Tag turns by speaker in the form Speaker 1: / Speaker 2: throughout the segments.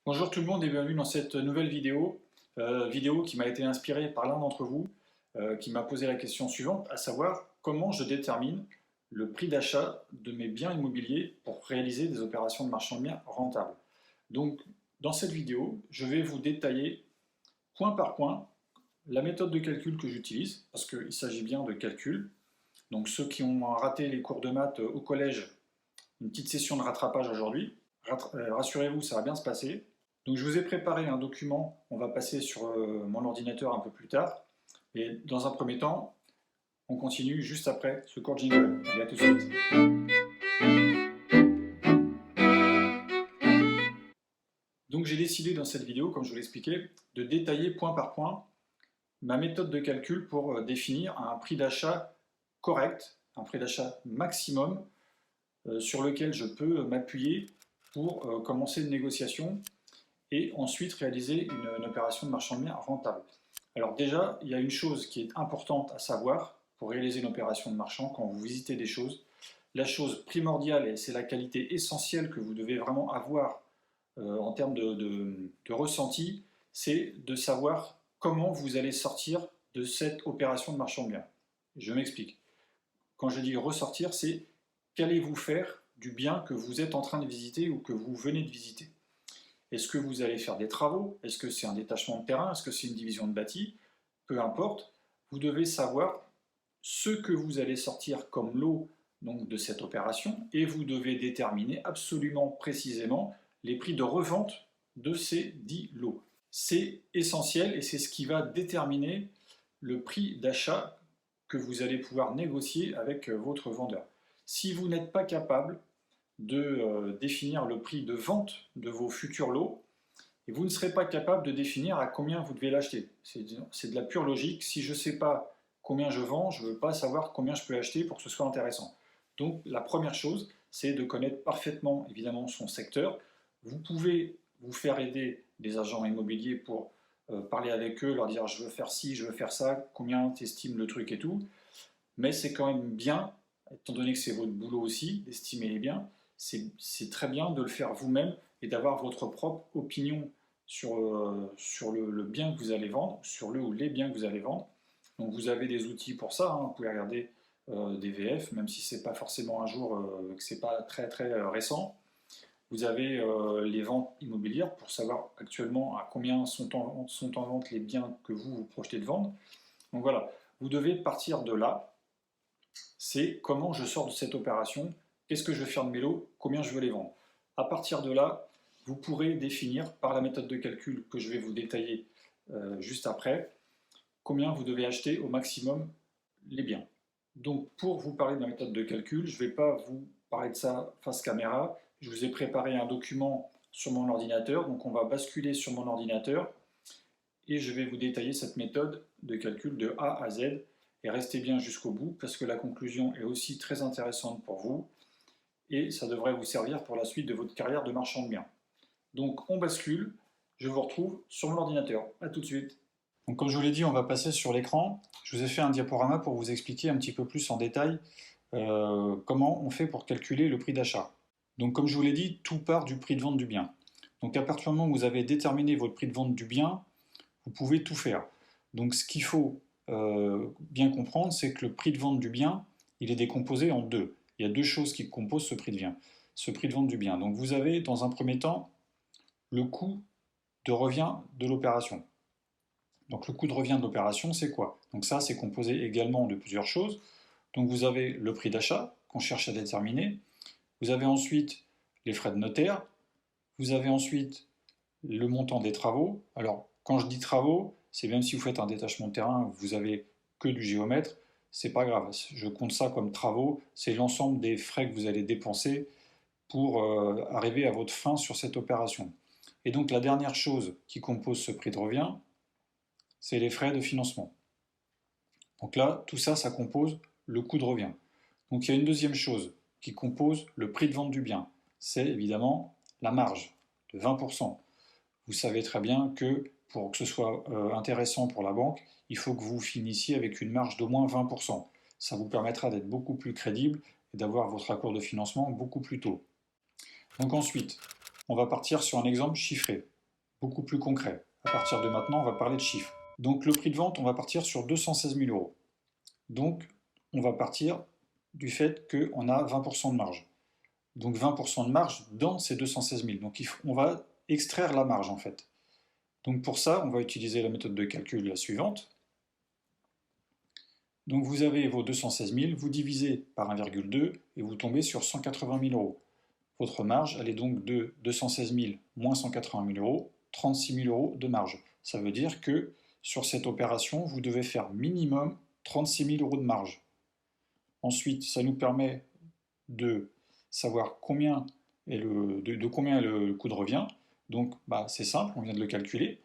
Speaker 1: Bonjour tout le monde et bienvenue dans cette nouvelle vidéo, vidéo qui m'a été inspirée par l'un d'entre vous, qui m'a posé la question suivante, à savoir comment je détermine le prix d'achat de mes biens immobiliers pour réaliser des opérations de marchand de biens rentables. Donc dans cette vidéo, je vais vous détailler point par point la méthode de calcul que j'utilise, parce qu'il s'agit bien de calcul. Donc ceux qui ont raté les cours de maths au collège, une petite session de rattrapage aujourd'hui. Rassurez-vous, ça va bien se passer. Donc je vous ai préparé un document, on va passer sur mon ordinateur un peu plus tard. Et dans un premier temps, on continue juste après ce court jingle. Allez, à tout de suite. Donc j'ai décidé dans cette vidéo, comme je vous l'expliquais, de détailler point par point ma méthode de calcul pour définir un prix d'achat correct, un prix d'achat maximum sur lequel je peux m'appuyer pour commencer une négociation et ensuite réaliser une opération de marchand de biens rentable. Alors déjà, il y a une chose qui est importante à savoir pour réaliser une opération de marchand quand vous visitez des choses. La chose primordiale, et c'est la qualité essentielle que vous devez vraiment avoir en termes de ressenti, c'est de savoir comment vous allez sortir de cette opération de marchand de biens. Je m'explique. Quand je dis ressortir, c'est qu'allez-vous faire du bien que vous êtes en train de visiter ou que vous venez de visiter. Est-ce que vous allez faire des travaux? Est-ce que c'est un détachement de terrain? Est-ce que c'est une division de bâti? Peu importe, vous devez savoir ce que vous allez sortir comme lot donc, de cette opération et vous devez déterminer absolument précisément les prix de revente de ces 10 lots. C'est essentiel et c'est ce qui va déterminer le prix d'achat que vous allez pouvoir négocier avec votre vendeur. Si vous n'êtes pas capable de définir le prix de vente de vos futurs lots, et vous ne serez pas capable de définir à combien vous devez l'acheter. C'est de la pure logique. Si je ne sais pas combien je vends, je ne veux pas savoir combien je peux acheter pour que ce soit intéressant. Donc la première chose, c'est de connaître parfaitement évidemment son secteur. Vous pouvez vous faire aider des agents immobiliers pour parler avec eux, leur dire je veux faire ci, je veux faire ça, combien tu estimes le truc et tout. Mais c'est quand même bien, étant donné que c'est votre boulot aussi, d'estimer les biens, c'est très bien de le faire vous-même et d'avoir votre propre opinion sur le bien que vous allez vendre, sur le ou les biens que vous allez vendre. Donc vous avez des outils pour ça, hein. Vous pouvez regarder des VF, même si ce n'est pas forcément un jour, que ce n'est pas très très récent. Vous avez les ventes immobilières pour savoir actuellement à combien sont en vente les biens que vous projetez de vendre. Donc voilà, vous devez partir de là, c'est comment je sors de cette opération, qu'est-ce que je vais faire de mes lots, combien je veux les vendre. À partir de là, vous pourrez définir par la méthode de calcul que je vais vous détailler juste après, combien vous devez acheter au maximum les biens. Donc pour vous parler de la méthode de calcul, je ne vais pas vous parler de ça face caméra, je vous ai préparé un document sur mon ordinateur, donc on va basculer sur mon ordinateur et je vais vous détailler cette méthode de calcul de A à Z. Et restez bien jusqu'au bout parce que la conclusion est aussi très intéressante pour vous et ça devrait vous servir pour la suite de votre carrière de marchand de biens. Donc on bascule, je vous retrouve sur mon ordinateur. A tout de suite. Donc comme je vous l'ai dit, on va passer sur l'écran. Je vous ai fait un diaporama pour vous expliquer un petit peu plus en détail comment on fait pour calculer le prix d'achat. Donc comme je vous l'ai dit, tout part du prix de vente du bien. Donc à partir du moment où vous avez déterminé votre prix de vente du bien, vous pouvez tout faire. Donc ce qu'il faut bien comprendre, c'est que le prix de vente du bien, il est décomposé en deux. Il y a deux choses qui composent ce prix de vente du bien. Donc vous avez dans un premier temps le coût de revient de l'opération. Donc le coût de revient de l'opération, c'est quoi? Donc ça, c'est composé également de plusieurs choses. Donc vous avez le prix d'achat qu'on cherche à déterminer. Vous avez ensuite les frais de notaire. Vous avez ensuite le montant des travaux. Alors quand je dis travaux, c'est même si vous faites un détachement de terrain, vous avez que du géomètre, c'est pas grave. Je compte ça comme travaux, c'est l'ensemble des frais que vous allez dépenser pour arriver à votre fin sur cette opération. Et donc la dernière chose qui compose ce prix de revient, c'est les frais de financement. Donc là, tout ça, ça compose le coût de revient. Donc il y a une deuxième chose qui compose le prix de vente du bien, c'est évidemment la marge de 20%. Vous savez très bien que pour que ce soit intéressant pour la banque, il faut que vous finissiez avec une marge d'au moins 20%. Ça vous permettra d'être beaucoup plus crédible et d'avoir votre accord de financement beaucoup plus tôt. Donc ensuite, on va partir sur un exemple chiffré. beaucoup plus concret. À partir de maintenant, on va parler de chiffres. Donc le prix de vente, on va partir sur 216 000 euros. Donc on va partir du fait qu'on a 20% de marge. Donc 20% de marge dans ces 216 000. Donc on va extraire la marge en fait. Donc pour ça, on va utiliser la méthode de calcul la suivante. Donc vous avez vos 216 000, vous divisez par 1,2 et vous tombez sur 180 000 euros. Votre marge, elle est donc de 216 000 moins 180 000 euros, 36 000 euros de marge. Ça veut dire que sur cette opération, vous devez faire minimum 36 000 euros de marge. Ensuite, ça nous permet de savoir combien est de combien est le coût de revient. Donc c'est simple, on vient de le calculer.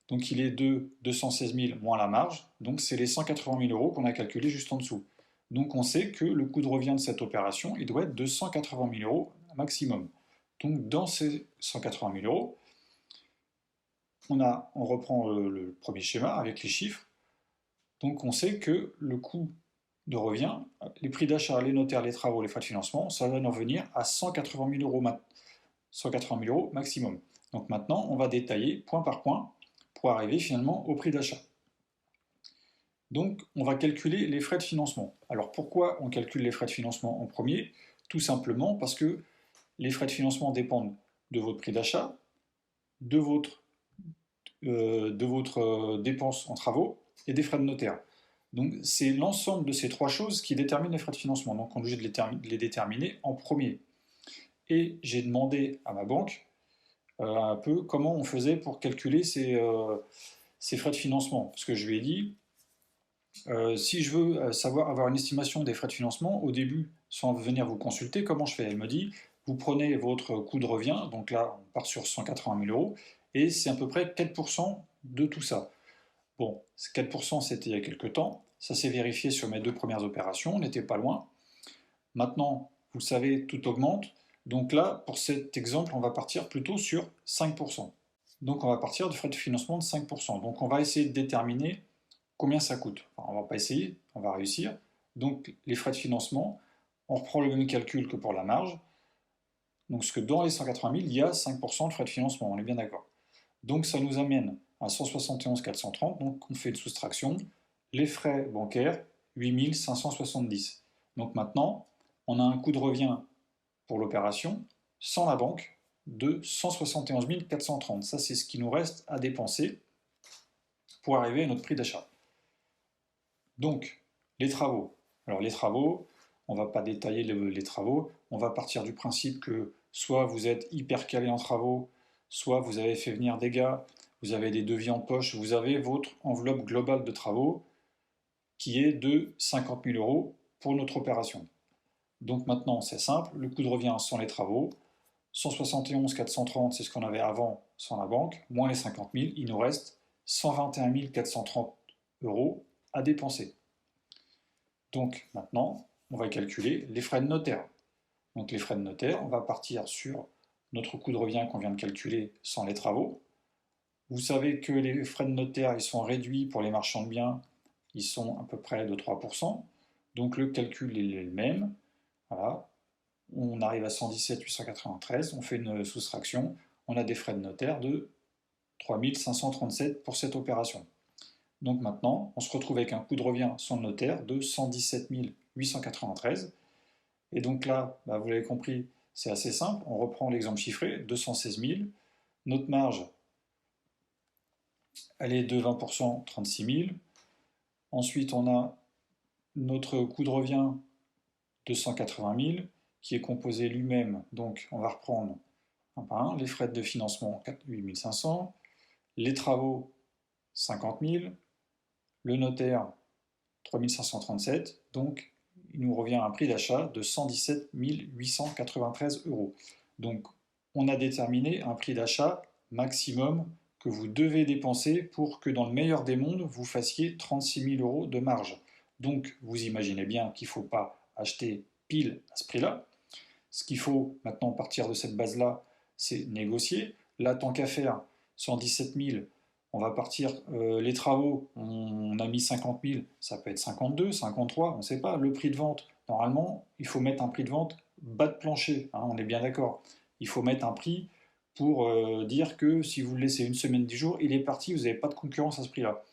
Speaker 1: Donc il est de 216 000 moins la marge, donc c'est les 180 000 euros qu'on a calculé juste en dessous. Donc on sait que le coût de revient de cette opération, il doit être de 180 000 euros maximum. Donc dans ces 180 000 euros, on reprend le premier schéma avec les chiffres. Donc on sait que le coût de revient, les prix d'achat, les notaires, les travaux, les frais de financement, ça va nous revenir à 180 000 euros, 180 000 euros maximum. Donc maintenant, on va détailler point par point pour arriver finalement au prix d'achat. Donc on va calculer les frais de financement. Alors pourquoi on calcule les frais de financement en premier? Tout simplement parce que les frais de financement dépendent de votre prix d'achat, de votre dépense en travaux et des frais de notaire. Donc c'est l'ensemble de ces trois choses qui déterminent les frais de financement. Donc on est obligé de les déterminer en premier. Et j'ai demandé à ma banque un peu comment on faisait pour calculer ces frais de financement. Parce que je lui ai dit, si je veux avoir une estimation des frais de financement, au début, sans venir vous consulter, comment je fais? Elle me dit, vous prenez votre coût de revient, donc là on part sur 180 000 euros, et c'est à peu près 4% de tout ça. Bon, 4% c'était il y a quelques temps, ça s'est vérifié sur mes deux premières opérations, on n'était pas loin. Maintenant, vous savez, tout augmente, donc là, pour cet exemple, on va partir plutôt sur 5%. Donc on va partir du frais de financement de 5%. Donc on va essayer de déterminer combien ça coûte. Enfin, on ne va pas essayer, on va réussir. Donc les frais de financement, on reprend le même calcul que pour la marge. Donc parce que dans les 180 000, il y a 5% de frais de financement, on est bien d'accord. Donc ça nous amène à 171 430, donc on fait une soustraction. Les frais bancaires, 8 570. Donc maintenant, on a un coût de revient pour l'opération, sans la banque, de 171 430. Ça, c'est ce qui nous reste à dépenser pour arriver à notre prix d'achat. Donc, les travaux. Alors les travaux, on ne va pas détailler les travaux, on va partir du principe que soit vous êtes hyper calé en travaux, soit vous avez fait venir des gars, vous avez des devis en poche, vous avez votre enveloppe globale de travaux qui est de 50 000 euros pour notre opération. Donc maintenant, c'est simple, le coût de revient sans les travaux, 171 430, c'est ce qu'on avait avant sans la banque, moins les 50 000, il nous reste 121 430 euros à dépenser. Donc maintenant, on va calculer les frais de notaire. Donc les frais de notaire, on va partir sur notre coût de revient qu'on vient de calculer sans les travaux. Vous savez que les frais de notaire, ils sont réduits pour les marchands de biens, ils sont à peu près de 3%. Donc le calcul est le même. Voilà. On arrive à 117 893, on fait une soustraction, on a des frais de notaire de 3 537 pour cette opération. Donc maintenant, on se retrouve avec un coût de revient sans notaire de 117 893. Et donc là, vous l'avez compris, c'est assez simple. On reprend l'exemple chiffré, 216 000. Notre marge, elle est de 20%, 36 000. Ensuite, on a notre coût de revient de 180 000, qui est composé lui-même. Donc, on va reprendre un par un. Les frais de financement, 8 500. Les travaux, 50 000. Le notaire, 3 537. Donc, il nous revient à un prix d'achat de 117 893 euros. Donc, on a déterminé un prix d'achat maximum que vous devez dépenser pour que dans le meilleur des mondes, vous fassiez 36 000 euros de marge. Donc, vous imaginez bien qu'il ne faut pas acheter pile à ce prix-là. Ce qu'il faut maintenant partir de cette base-là, c'est négocier. Là, tant qu'à faire, 117 000, on va partir, les travaux, on a mis 50 000, ça peut être 52, 53, on ne sait pas. Le prix de vente, normalement, il faut mettre un prix de vente bas de plancher, hein, on est bien d'accord. Il faut mettre un prix pour dire que si vous le laissez une semaine, 10 jours, il est parti, vous n'avez pas de concurrence à ce prix-là.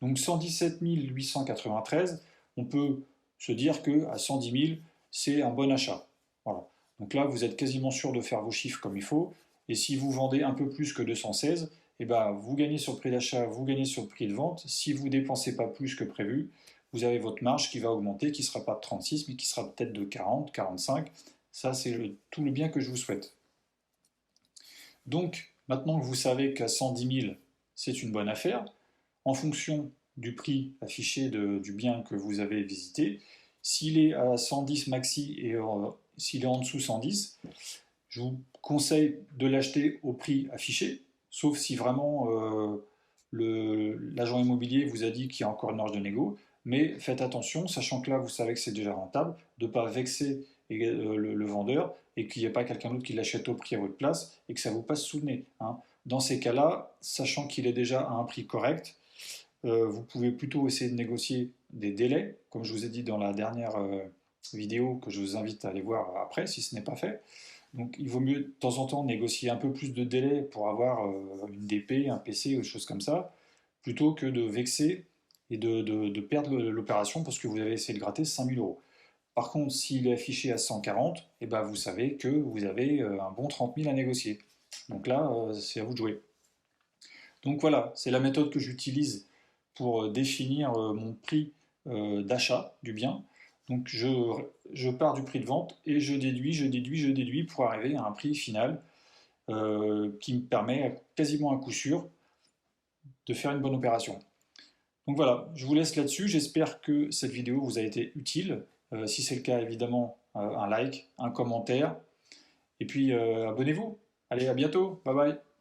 Speaker 1: Donc 117 893, on peut se dire qu'à 110 000, c'est un bon achat. Voilà. Donc là, vous êtes quasiment sûr de faire vos chiffres comme il faut. Et si vous vendez un peu plus que 216, eh ben, vous gagnez sur le prix d'achat, vous gagnez sur le prix de vente. Si vous ne dépensez pas plus que prévu, vous avez votre marge qui va augmenter, qui ne sera pas de 36, mais qui sera peut-être de 40, 45. Ça, c'est tout le bien que je vous souhaite. Donc, maintenant que vous savez qu'à 110 000, c'est une bonne affaire, en fonction du prix affiché du bien que vous avez visité, s'il est à 110 maxi et s'il est en dessous 110, je vous conseille de l'acheter au prix affiché, sauf si vraiment l'agent immobilier vous a dit qu'il y a encore une marge de négo. Mais faites attention, sachant que là, vous savez que c'est déjà rentable, de ne pas vexer le vendeur et qu'il n'y ait pas quelqu'un d'autre qui l'achète au prix à votre place et que ça vous passe sous le nez, hein. Dans ces cas-là, sachant qu'il est déjà à un prix correct, vous pouvez plutôt essayer de négocier des délais, comme je vous ai dit dans la dernière vidéo que je vous invite à aller voir après si ce n'est pas fait. Donc il vaut mieux de temps en temps négocier un peu plus de délai pour avoir une DP, un PC ou des choses comme ça, plutôt que de vexer et de perdre l'opération parce que vous avez essayé de gratter 5000 euros. Par contre, s'il est affiché à 140, eh ben vous savez que vous avez un bon 30 000 à négocier. Donc là, c'est à vous de jouer. Donc voilà, c'est la méthode que j'utilise pour définir mon prix d'achat du bien. Donc je pars du prix de vente et je déduis pour arriver à un prix final qui me permet quasiment à coup sûr de faire une bonne opération. Donc voilà, je vous laisse là-dessus. J'espère que cette vidéo vous a été utile. Si c'est le cas, évidemment, un like, un commentaire. Et puis abonnez-vous. Allez, à bientôt. Bye bye.